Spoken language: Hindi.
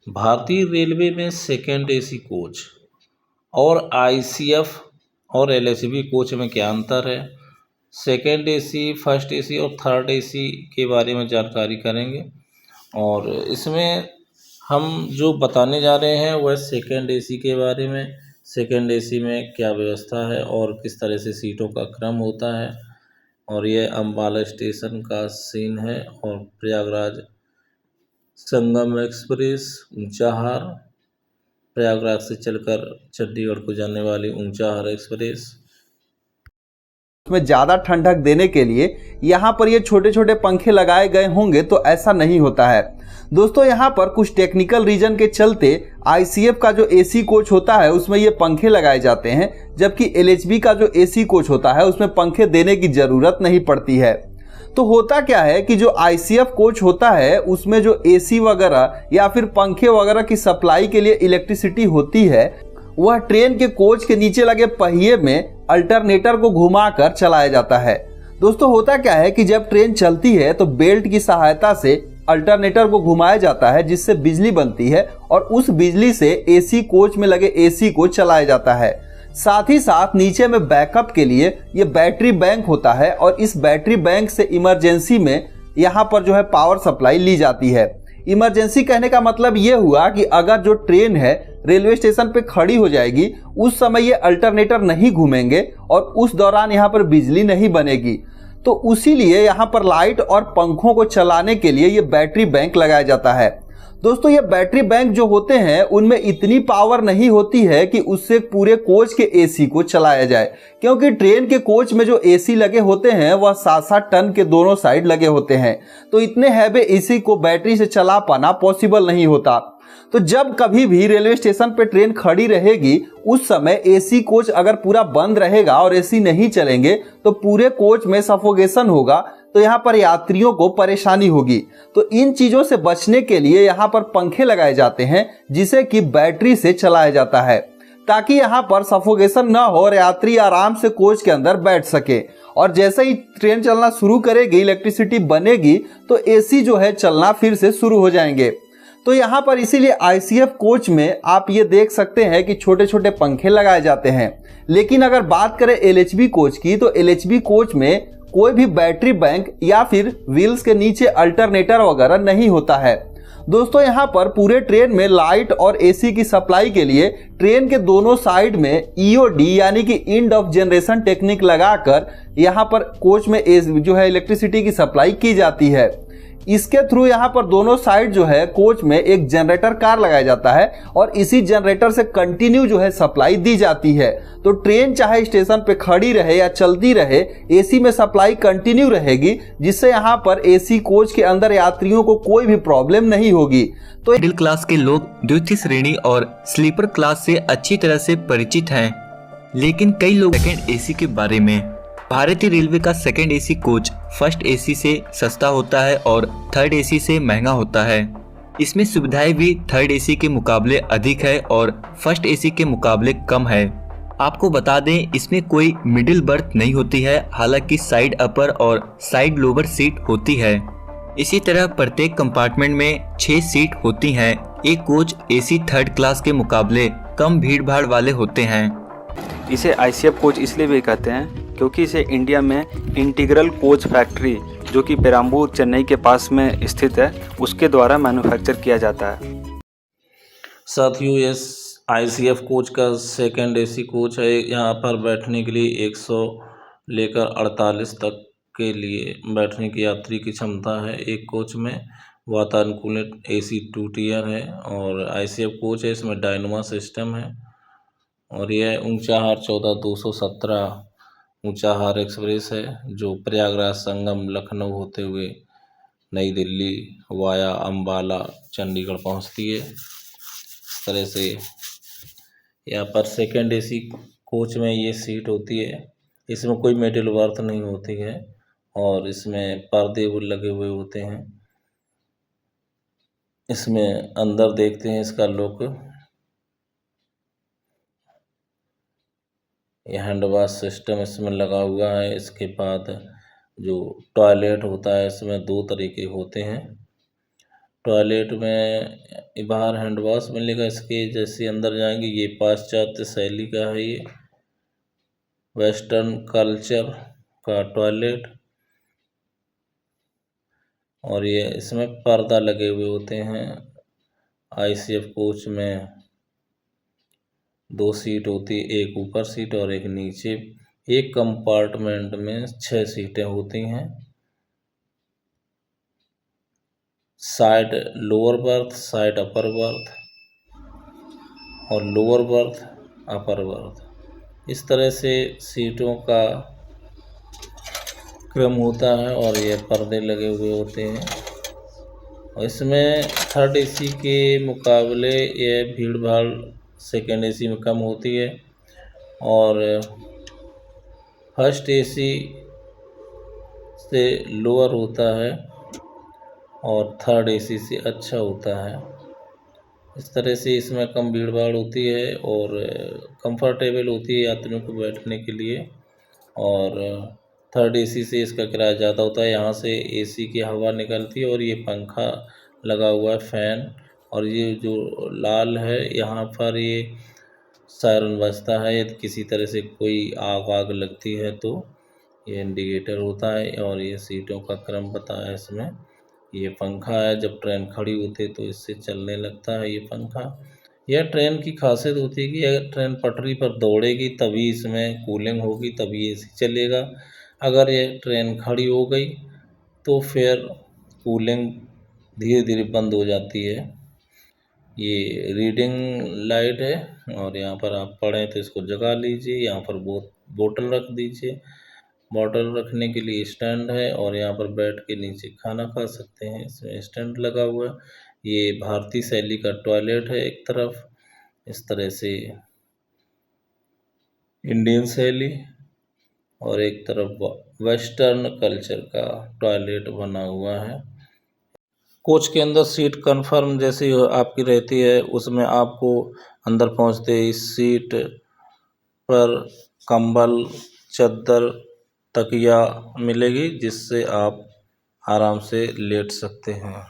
भारतीय रेलवे में सेकेंड एसी कोच और आईसीएफ और एलएचबी कोच में क्या अंतर है, सेकेंड एसी, फर्स्ट एसी और थर्ड एसी के बारे में जानकारी करेंगे। और इसमें हम जो बताने जा रहे हैं वह सेकेंड एसी के बारे में, सेकेंड एसी में क्या व्यवस्था है और किस तरह से सीटों का क्रम होता है। और ये अम्बाला स्टेशन का सीन है और प्रयागराज संगम एक्सप्रेस, ऊंचाहार, प्रयागराज से चलकर चंडीगढ़ को जाने वाली ऊंचाहार एक्सप्रेस। उसमें ज़्यादा ठंडक देने के लिए यहाँ पर ये छोटे छोटे पंखे लगाए गए होंगे, तो ऐसा नहीं होता है दोस्तों। यहाँ पर कुछ टेक्निकल रीजन के चलते आईसीएफ का जो एसी कोच होता है उसमें ये पंखे लगाए जाते हैं, जबकि एलएचबी का जो एसी कोच होता है उसमें पंखे देने की ज़रूरत नहीं पड़ती है। तो होता क्या है कि जो आईसीएफ कोच होता है उसमें जो एसी वगैरह या फिर पंखे वगैरह की सप्लाई के लिए इलेक्ट्रिसिटी होती है, वह ट्रेन के कोच के नीचे लगे पहिए में अल्टरनेटर को घुमाकर चलाया जाता है। दोस्तों होता क्या है कि जब ट्रेन चलती है तो बेल्ट की सहायता से अल्टरनेटर को घुमाया जाता है, जिससे बिजली बनती है और उस बिजली से एसी कोच में लगे एसी को चलाया जाता है। साथ ही साथ नीचे में बैकअप के लिए ये बैटरी बैंक होता है और इस बैटरी बैंक से इमरजेंसी में यहाँ पर जो है पावर सप्लाई ली जाती है। इमरजेंसी कहने का मतलब ये हुआ कि अगर जो ट्रेन है रेलवे स्टेशन पे खड़ी हो जाएगी, उस समय ये अल्टरनेटर नहीं घूमेंगे और उस दौरान यहाँ पर बिजली नहीं बनेगी, तो उसीलिए यहाँ पर लाइट और पंखों को चलाने के लिए ये बैटरी बैंक लगाया जाता है। दोस्तों ये बैटरी बैंक जो होते हैं उनमें इतनी पावर नहीं होती है कि उससे पूरे कोच के एसी को चलाया जाए, क्योंकि ट्रेन के कोच में जो एसी लगे होते हैं वह 7-7 टन के दोनों साइड लगे होते हैं, तो इतने हैवी एसी को बैटरी से चला पाना पॉसिबल नहीं होता। तो जब कभी भी रेलवे स्टेशन पे ट्रेन खड़ी रहेगी उस समय एसी कोच अगर पूरा बंद रहेगा और एसी नहीं चलेंगे तो पूरे कोच में सफोकेशन होगा, तो यहाँ पर यात्रियों को परेशानी होगी। तो इन चीज़ों से बचने के लिए यहाँ पर पंखे लगाए जाते हैं जिसे कि बैटरी से चलाया जाता है, ताकि यहाँ पर सफोकेशन ना हो और यात्री आराम से कोच के अंदर बैठ सके। और जैसे ही ट्रेन चलना शुरू करेगी, इलेक्ट्रिसिटी बनेगी, तो एसी जो है चलना फिर से शुरू हो जाएंगे। तो यहाँ पर इसीलिए आईसीएफ कोच में आप ये देख सकते हैं कि छोटे छोटे पंखे लगाए जाते हैं। लेकिन अगर बात करें एलएचबी कोच की, तो एलएचबी कोच में कोई भी बैटरी बैंक या फिर व्हील्स के नीचे अल्टरनेटर वगैरह नहीं होता है। दोस्तों यहाँ पर पूरे ट्रेन में लाइट और एसी की सप्लाई के लिए ट्रेन के दोनों साइड में ईओडी यानी कि एंड ऑफ जनरेशन टेक्निक लगाकर यहाँ पर कोच में जो है इलेक्ट्रिसिटी की सप्लाई की जाती है। इसके थ्रू यहाँ पर दोनों साइड जो है कोच में एक जनरेटर कार लगाया जाता है और इसी जनरेटर से कंटिन्यू जो है सप्लाई दी जाती है। तो ट्रेन चाहे स्टेशन पे खड़ी रहे या चलती रहे, एसी में सप्लाई कंटिन्यू रहेगी, जिससे यहाँ पर एसी कोच के अंदर यात्रियों को कोई भी प्रॉब्लम नहीं होगी। तो मिडिल क्लास के लोग द्वितीय श्रेणी और स्लीपर क्लास से अच्छी तरह से परिचित हैं, लेकिन कई लोग सेकेंड एसी के बारे में। भारतीय रेलवे का second AC coach first AC से सस्ता होता है और थर्ड एसी से महंगा होता है। इसमें सुविधाएं भी थर्ड एसी के मुकाबले अधिक है और फर्स्ट एसी के मुकाबले कम है। आपको बता दें इसमें कोई मिडिल बर्थ नहीं होती है, हालांकि साइड अपर और साइड लोअर सीट होती है। इसी तरह प्रत्येक कंपार्टमेंट में 6 सीट होती हैं। एक कोच एसी थर्ड क्लास के मुकाबले कम भीड़ भाड़ वाले होते हैं। इसे आईसीएफ कोच इसलिए भी कहते हैं क्योंकि इसे इंडिया में इंटीग्रल कोच फैक्ट्री, जो कि पेराम्बूर चेन्नई के पास में स्थित है, उसके द्वारा मैन्युफैक्चर किया जाता है। साथियों ये आईसीएफ कोच का सेकेंड एसी कोच है। यहाँ पर बैठने के लिए 100 लेकर 48 तक के लिए बैठने की यात्री की क्षमता है। एक कोच में वातानुकूलित एसी 2 टियर है और आईसीएफ कोच है, इसमें डायनोमा सिस्टम है। और यह ऊंचाहार 14217 ऊंचाहार एक्सप्रेस है, जो प्रयागराज संगम लखनऊ होते हुए नई दिल्ली वाया अम्बाला चंडीगढ़ पहुंचती है। इस तरह से यहाँ पर सेकेंड एसी कोच में ये सीट होती है। इसमें कोई मिडिल बर्थ नहीं होती है और इसमें पर्दे लगे हुए होते हैं। इसमें अंदर देखते हैं इसका लुक। ये हैंड वॉश सिस्टम इसमें लगा हुआ है। इसके बाद जो टॉयलेट होता है इसमें 2 तरीके होते हैं। टॉयलेट में बाहर हैंड वॉश मिलेगा इसके। जैसे अंदर जाएंगे, ये पाश्चात्य शैली का है, ये वेस्टर्न कल्चर का टॉयलेट। और ये इसमें पर्दा लगे हुए होते हैं। ICF कोच में 2 सीट होती, एक ऊपर सीट और एक नीचे। एक कंपार्टमेंट में 6 सीटें होती हैं। Side lower berth, side upper berth और लोअर बर्थ, अपर बर्थ, इस तरह से सीटों का क्रम होता है। और ये पर्दे लगे हुए होते हैं। और इसमें थर्ड AC के मुकाबले ये भीड़ भाड़ सेकेंड AC में कम होती है। और फर्स्ट AC से लोअर होता है और थर्ड AC से अच्छा होता है। इस तरह से इसमें कम भीड़ भाड़ होती है और कंफर्टेबल होती है यात्रियों को बैठने के लिए। और थर्ड AC से इसका किराया ज़्यादा होता है। यहाँ से AC की हवा निकलती है और ये पंखा लगा हुआ है, फैन। और ये जो लाल है, यहाँ पर ये सायरन बजता है। यदि किसी तरह से कोई आग लगती है तो ये इंडिकेटर होता है। और ये सीटों का क्रम बताया है इसमें। ये पंखा है, जब ट्रेन खड़ी होती है तो इससे चलने लगता है ये पंखा। यह ट्रेन की खासियत होती है कि अगर ट्रेन पटरी पर दौड़ेगी तभी इसमें कूलिंग होगी, तभी AC चलेगा। अगर ये ट्रेन खड़ी हो गई तो फिर कूलिंग धीरे धीरे बंद हो जाती है। ये रीडिंग लाइट है और यहाँ पर आप पढ़ें तो इसको जगा लीजिए। यहाँ पर बोतल रख दीजिए। बॉटल रखने के लिए स्टैंड है और यहाँ पर बैठ के नीचे खाना खा सकते हैं। इसमें स्टैंड लगा हुआ है। ये भारतीय शैली का टॉयलेट है एक तरफ, इस तरह से इंडियन शैली, और एक तरफ वेस्टर्न कल्चर का टॉयलेट बना हुआ है। कोच के अंदर सीट कंफर्म जैसी आपकी रहती है, उसमें आपको अंदर पहुंचते ही सीट पर कंबल, चद्दर, तकिया मिलेगी जिससे आप आराम से लेट सकते हैं।